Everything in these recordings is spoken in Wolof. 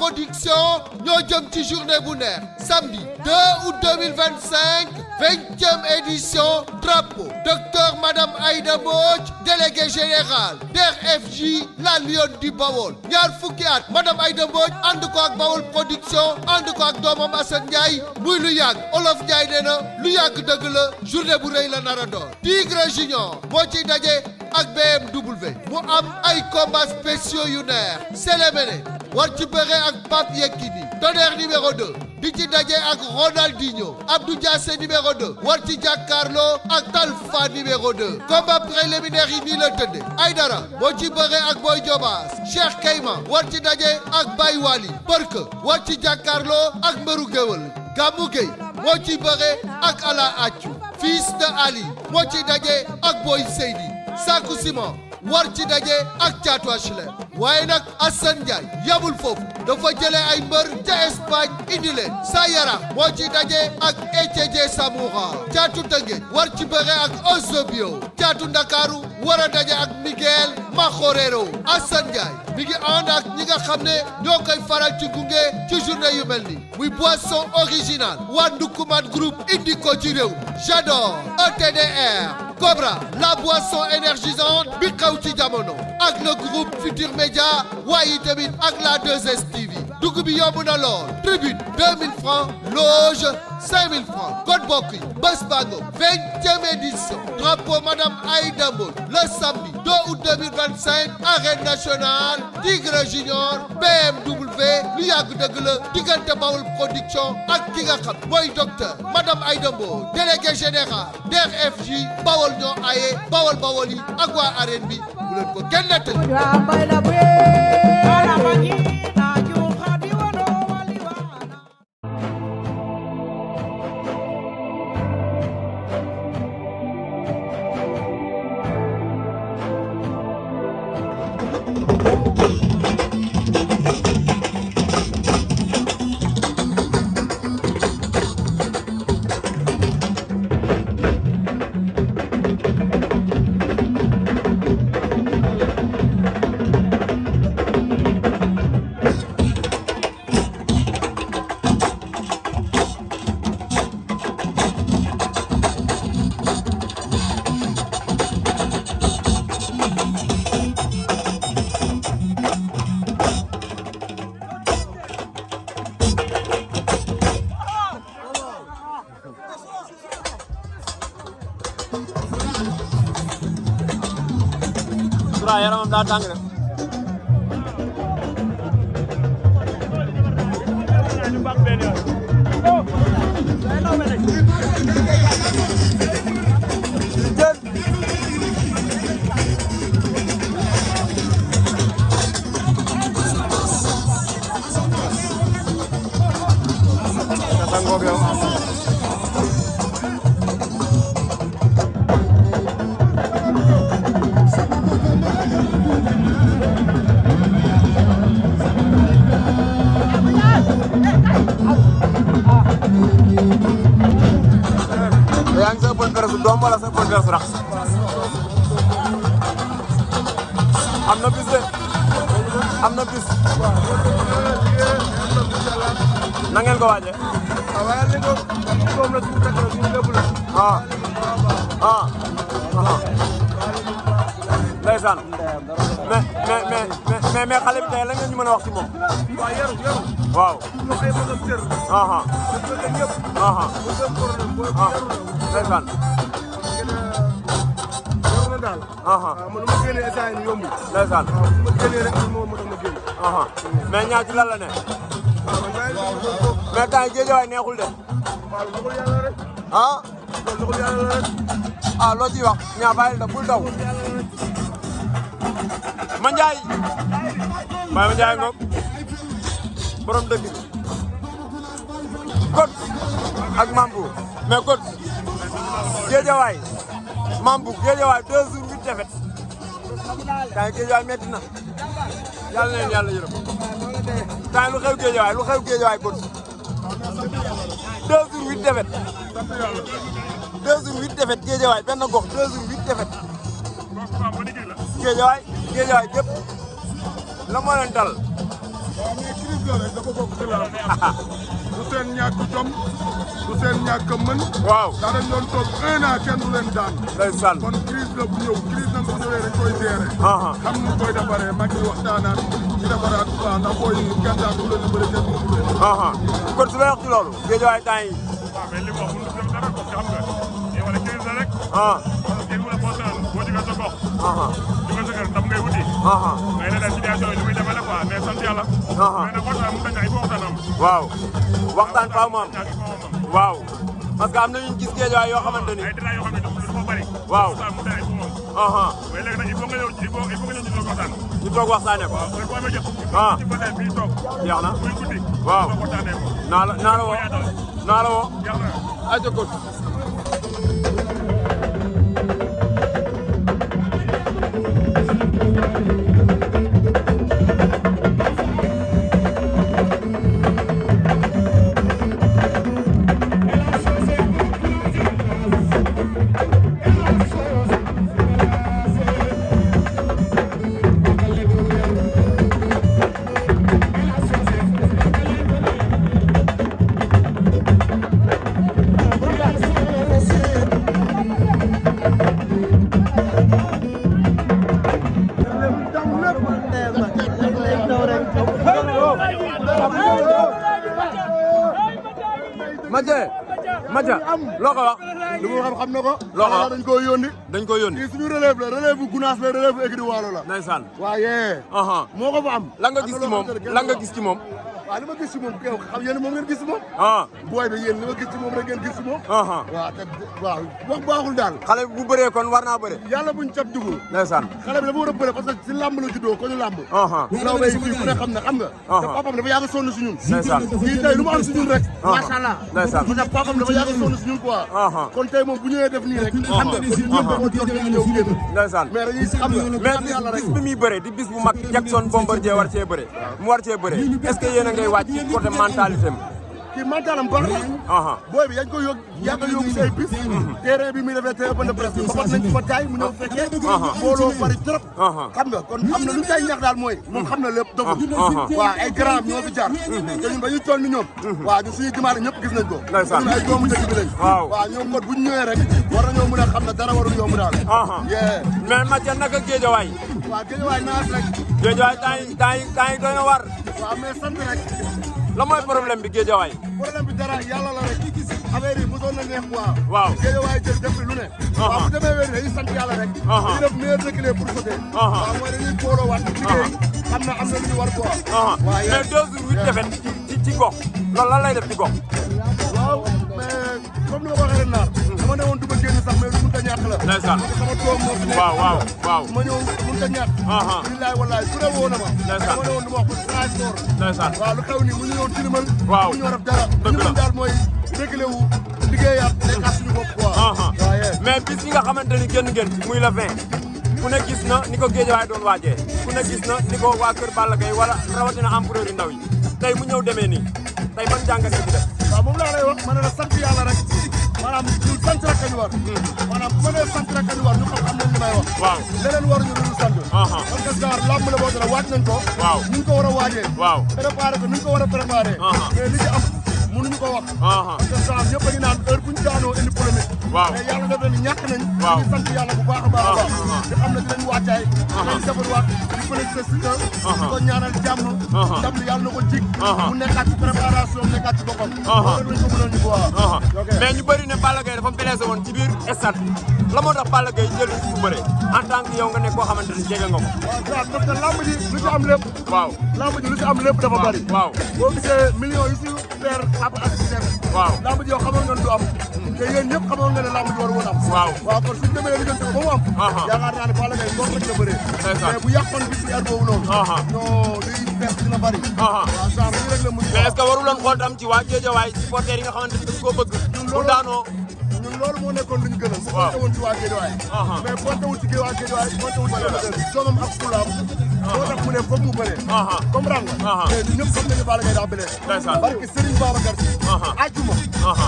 production ñoo jëm ci journée bu neex samedi 2 août 2025 20e édition drapeau docteur madame Aïda Mbodj délégué général DER/FJ la Lionne du Bawol ñaar fukki at madame Aïda Mbodj ànd ko ak Bawol production ànd ko ak doomam Assane Ndiaye muy lu yàgg Olof Ndiaye nee na lu yàgg dëgg la journée bu rëy la nar a doon Tigre Junior moo ciy daje ak BMW mu am ay combats spéciaux yu neex Sélémène war ci bëre ak Pape Yekini Tonnerre numéro 2 di ci daje ak Ronaldinho Abdou Diassé numéro 2 war ci jàkkaarloo ak Talfa numéro 2 combat préliminaire yi nii la tëdde Aïdara moo ci bëre ak Boy Diobass Cheikh Kayma war ci daje ak Baye Wali Barke war ci jàkkaarloo ak Mbëru Géwël Gamou Gueye moo ci bëre ak Ala Accu Fils de Ali moo ci daje ak Boy Seydi Sakou Simon war ci daje ak Thiatou HLM waaye nag Assane Ndiaye yabul foofu dafa jëlee ay mbër ca Espagne indi leen sa yara moo ci daje ak Etienne Samoura Thiatou Tëngéej war ci bëre ak Ozobio Thiatou Ndakaaru war a daje ak Miguel Majorero Assane Ndiaye mi ngi ànd ak ñi nga xam ne ñoo koy faral ci gunge ci journée yu mel ni muy boisson original waa Ndukuman groupe indi ko ci réew J'adore ETDR Cobra la boisson énergisante bi xew ci jamono ak le groupe Futur Média waaye tamit ak la 2STV dugg bi yomb na lool tribune 2000 francs loge 5000 francs code bokk yi bés bango 20e édition drapeau madame Aïda Mbodj le samedi 2 août 2025 arène nationale Tigre Junior BMW lu yàgg dëgg la diggante Bawol production ak ki nga xam mooy docteur madame Aïda Mbodj délégué général DER/FJ Bawol ñoo aye Bawol yi ak waa arène bi bu leen ko kenn nettali yaramam daa tàng de yaa ngi sa bon dara su doom wala sa bon dara su rax am na bis de am na bis na ngeen ko waajee waaye li ko moom la suñu takk la suñu lépp la ndeysaan mais xale bi tey la ngeen ñu mën a wax ci moom waaw yaru waaw ñu ay magam cër dafa la ñëpp bu dem problème booy yaru ndeysaan yaru na daal man ma génnee instant yi yomb ndeysaan ma génnee rek moo tax ma génn mais ñaar ci lan la ne mais temps yi Géejawaay neexul de waaw loxul yàlla rek loxul yàlla rek loo ciy wax ñaa bàyyil da bul daw Mandiaye Baye Mandiaye ngoog borom dëkk bi Coach ak Mambou mais Coach Géejawaay Mambou Géejawaay 2 jours 8 défaites temps yi Géejawaay metti na yàlla na leen yàlla yërëm temps yi lu xew Géejawaay Coach 2 jours 8 défaites 2 jours 8 défaites Géejawaay benn gox 2 jours 8 défaites Géejawaay gépp la moo leen dal waaw mais crise la rek dafa bokk ci la du seen ñàkk jom du seen ñàkk mën. waaw daa dañ doon toog 1 an kenn du leen daan. ndeysaan kon crise la bu ñëw crise nag bu ñëwee dañ koy gérer. xam nu koy defaree mag yi waxtaanaat ñu defaraat bu baax ndax booy yi kenn daa du leen bëri kenn du leen. kon su may wax ci loolu Guédiawaye temps yi. waaw mais li mu wax mënut a dara parce que xam nga yow wala crise la rek. kenn mën a boo sonal boo jógee sa gox. jógee sa kër ndam ngay wuti. mais leneen situation yi li muy demee la quoi mais sant yàlla. mais nag waxtaan mu tànn il faut waxtaan am. waaw waxtaan faaw mu am. waaw parce que am na ñu gis Guédiawaye yoo xamante ni. ay détails yoo xam ne dafa bëri. waaw waxtaan mu tànn il faut mu am. mais léegi nag il faut nga ñëw il faut nga ñëw ñu toog waxtaan. ñu toog waxtaanee ko. waaw mooy boo amee jot. ci bële bii toog. jeex na muy guddi. waaw waxtaanee ko. naa la woo naa la woo. jeex na. aja ko Mathia loo ko wax. li mu xam na ko. loo ko wax dañ koo yónni. dañ ko yónni. kii suñu relève la relève bu Gunaas la relève bu Écurie Waalo la. ndeysaan. waaye. moo ko fa am. lan nga gis ci moom lan nga gis ci moom. waaw li ma gis ci moom yow xam yéen moom ngeen gis ci moom. booy bi yéen li ma gis ci moom rek ngeen gis ci moom. waaw te waaw wax baaxul daal. xale bu bëree kon war naa bëre. yàlla buñ cap dugg. ndeysaan. xale bi dafa war a bëre parce que si làmb la juddoo ko ñu làmb. law bay fii ku ne xam nga. te papam dafa yàgg a sonn si ñun. ndeysaan. kii tey lu mu am si ñun rek. macha allah. ndeysaan. parce que papam dafa yàgg a sonn si ñun quoi. kon tey moom bu ñëwee def nii rek. xam nga ñëpp da koo jox ñu ñëw génn. ndeysaan. mais dañuy xam nga. mais bis bi muy bëre di bis bu mag Jackson Bombardier war cee bëre. mu war cee bëre est-ce que yéen a ngay wàcc ci côté mentalité am. kii mentalam baax na. booy bi yañ ko yàgg a yóbbu si ay bis. terrain bi muy defee terrain open de presse bi xamat nañ ci ba taay mu ñëw fekkee. mbooloo bari trop. xam nga kon am na lu ñu tay ñax daal mooy. moom xam na lépp dofu. waaw ay grand ñoo fi jaar. te ñun ba ñu toll ni ñoom. waaw ñun suñuy dimaane ñëpp gis nañ ko. ndeysaan ñun ay doomu dëkk bi lañ. waaw ñoom kon bu ñu ñëwee rek. war nañoo mën a xam ne dara warul yomb daal. mais Mathia naka Guédiawaye. waaw Guédiawaye naas rek. Guédiawaye temps yi doy na war. waaw mais sant rek. la mooy problème bi Guédiawaye. problème bi dara yàlla la rek affaire yi mosoon na neex quoi. waaw Guédiawaye jël def lu ne. waaw bu demee wér dañuy sant yàlla rek. dañuy def meilleur reculé pour sauter. waaw mooy dañuy booloowaat liggéey. am na lu ñu war quoi. mais 2 jours 8 défaites ci gox loolu lan lay def ci gox. waaw mais comme ni ma ko waxee ren naar. dama ne woon du ma génn sax mais lu mënut a ñàkk la. ndeysaan sama tool moo fi nekk. waaw. ma ñëw mënut a ñàkk. billaay wallaay ku ne woo na ma. ndeysaan dama ne woon du ma wax ko transport. ndeysaan waaw lu xew nii mu ñu ñëw tilimal. waaw mu ñu war a dara. dëgg la ñu daal mooy réglé wu liggéeyaat nekkaat suñu bopp quoi. mais bis yi nga xamante ni génn ngeen muy la 20 ku ne gis na ni ko Guédiawaye doon waajee ku ne gis na ni ko waa Kër Balla Gaye wala rawatina empereur yu ndaw yi tey mu ñëw demee nii tey ban jàngat nga ci def. waaw moom laa lay wax ma ne la sant yàlla rek maanaam ñun sant rek ñu war. maanaam bu ma nee sant rek ñu war ñu xam nañ li may wax. waaw leneen waruñu lu dul sant. parce que genre lamb la boo xam ne waaj nañ ko. waaw ni ñu ko war a waajee. waaw préparé ko ni ñu ko war a préparé. mais li ci am mënuñu ko wax. parce que genre ñëpp a ngi naan heure bu ñu daanoo indi polémique. waaw mais yàlla def na ni ñàkk nañ. waaw ñu sant yàlla bu baax a baax a baax. te xam ne dinañ wàccaay. dinañ defarwaat di félicité si que. di ko ñaanal jàmm. ndam li yàlla na ko jig. mu nekkaat ci préparation nekkaat ci boppam. loolu lañ ko mënoon ñu ko waaw. mais ñu bëri ne Balla Gaye dafa blessé woon ci biir stade la moo tax Balla Gaye jël bu bëre en tant que yow nga nekk koo xamante ni jege nga ko. waaw parce que lamb ji lu ci am lépp. waaw lamb ji lu ci am lépp dafa bari. waaw boo gisee millions yi si faire ab assisté. waaw lamb ji yow xamoon nga ne du am. te yéen ñëpp xamoon nga ne lamb ji war woon am. waaw kon suñu demee liggéeyante ko ba mu am. yaakaar naa ne Balla Gaye ngoon rek la bëree. mais bu yàqoon bis bi heure boobu noonu. non liy perte dina bari. waaw genre lii rek la mujj. mais est-ce que waruloon xool tam ci waa Guédiawaye supporters yi nga xamante ni dañ koo bëgg. bu daanoo ñun loolu moo nekkoon lu ñu gënal. waaw mu compté woon ci waa Guédiawaye. mais compté wul ci waa Guédiawaye compté wul ci waa Guédiawaye. doomam ak fulaam moo tax mu ne foog mu bëree comprendre nga mais ñun ñëpp xam nañu Balla Gaye daa bëlee barke Serigne Babacar Sy ajuma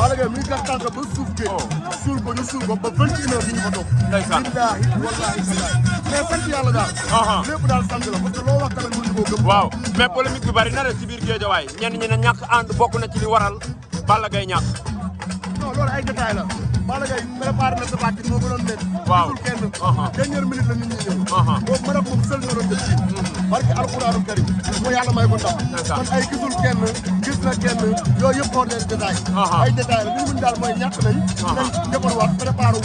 Balla Gaye mi ngi gas tànk ba suuf géej suul ko ñu suul ko ba 21 heures ñu fa toog billaahi wallaahi billaahi mais sant yàlla daal lépp daal sant la parce que loo wax tamit mënuñu koo gëm waaw mais polémique bi bari na rek ci biir Guédiawaye ñenn ñi ne ñàkk ànd bokk na ci li waral Balla Gaye ñàkk non loolu ay détails la Balla Gaye préparé na sa parti moo gënoon métti waaw gisul kenn dernière minute la nit ñi ñëw boobu ma def moom seul ñoo doon def ci barke alquranu karim moo yàlla may ko ndam kon ay gisul kenn gis na kenn yooyu yëpp hors des détails ay détails la li ñu mën daal mooy ñàkk nañ nañ defar waat préparé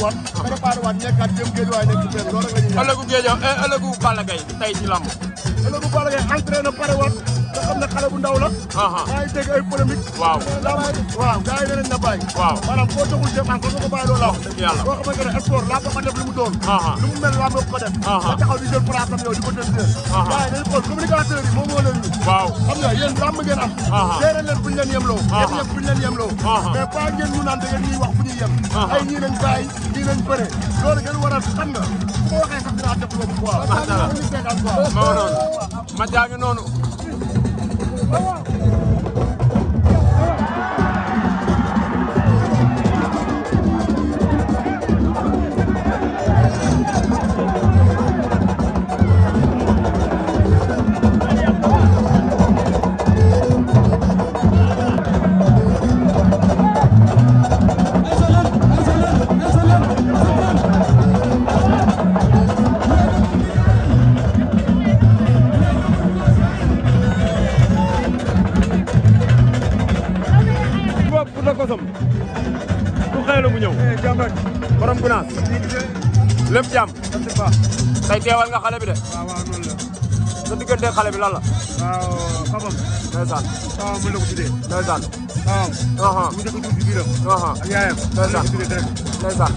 waat nekkaat jëm Guédiawaye nekk ci benn loolu rek la ñuy ëllëgu Guédiawaye ëllëgu Balla Gaye tey ci lamb ëllëgu Balla Gaye entraîné pare waat nga xam ne xale bu ndaw la maa ngi dégg ay polémique waaw waaw gars yi nee nañ na bàyyi maanaam boo joxul dépense ko ko bàyyi loolu la wax boo xamante ne sport laa ko def lu mu doon lu mu mel laa ko def nga taxaw di jël place am yow di ko tënk gars yi dañu xool communicateur yi moom moo leen ñu waaw xam nga yéen làmb ngeen am gérer leen fu ñu leen yemloo yéen ñëpp fu ñu leen yemloo mais pas ngeen ñu naan da ngeen ñuy wax fu ñuy yem ay ñii nañ bàyyi ñii nañ bëre loolu ngeen war a xam nga su ma waxee sax dinaa def loolu quoi ñu seetaan quoi moo noonu ma jaangi noonu borom gunaas lépp jàmm tey teewal nga xale bi de waaw noonu la sa diggante xale bi lan la waaw xabam ndeysaan waaw mën na ko tuddee ndeysaan waaw mu njëkk a tudd biiram ak yaayam ndeysaan ndeysaan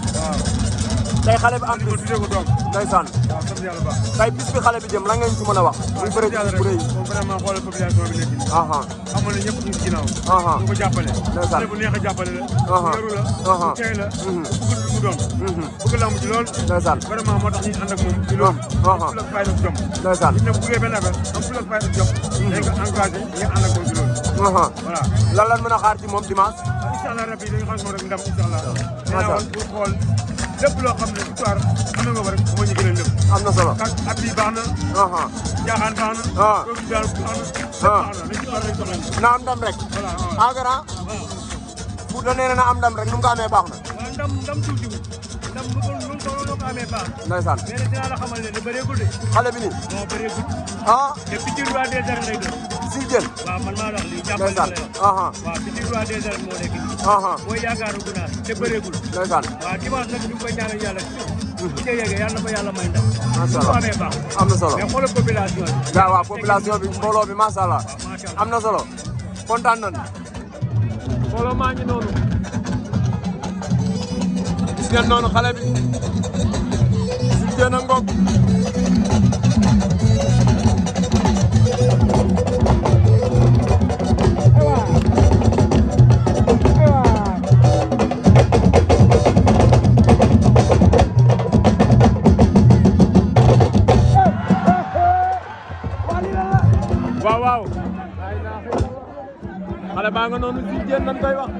tey xale bi am ko tuddee ko doom ndeysaan waaw sant yàlla baax tey bis bi xale bi jëm lan ngeen ci mën a wax muy bëre bis bu rëy moom vraiment xoolal population bi nekk xamal ne ñëpp ñu ngi ginnaaw ñu ko jàppale xale bu neex a jàppale la yaru la bu tey la bëgg mu doon bëgg lamb ci lool ndeysaan vraiment moo tax ñu ànd ak moom ci loolu ful ak fayda ak jom ndeysaan ñu ne bu bëggee benn affaire am ful ak fayda ak jom dañ ko engagé ngeen ànd ak moom ci loolu voilà lan lan mën a xaar ci moom dimanche incha allah rabbi dañu xam moom rek ndam incha allah nee naa woon pour xool lépp loo xam ne victoire am na nga ko rek moo ñu gënal lépp am na solo at bi baax na jaaxaan baax na kooku daal baax na lépp baax na dañ ci war rek soxla na am ndam rek voilà agara pour da nee na am ndam rek nu mu ko amee baax na waaw ndam tuutiwul ndam lu ko amee baax ndeysaan mais nag dinaa la xamal ne bëreegul de xale bi nii non bëreegul te petit roi des arènes lay doon si jël waaw man maa wax lii jàppale ndeysaan waaw petit roi des arènes moo nekk nii mooy yaakaaru gunaas te bëreegul ndeysaan waaw dimanche nag ñu ngi koy ñaanal yàlla bu ca yeggee yàlla na ko yàlla may ndam macha bu ko allah amee baax am na solo mais xoolal population bi waaw population bi mbooloo bi macha allah am na solo kontaan nañu mbooloo maa ngi noonu gis ngeen noonu xale bi si jën a ngoog waaw waaw xale baa nga noonu si jën nañ koy wax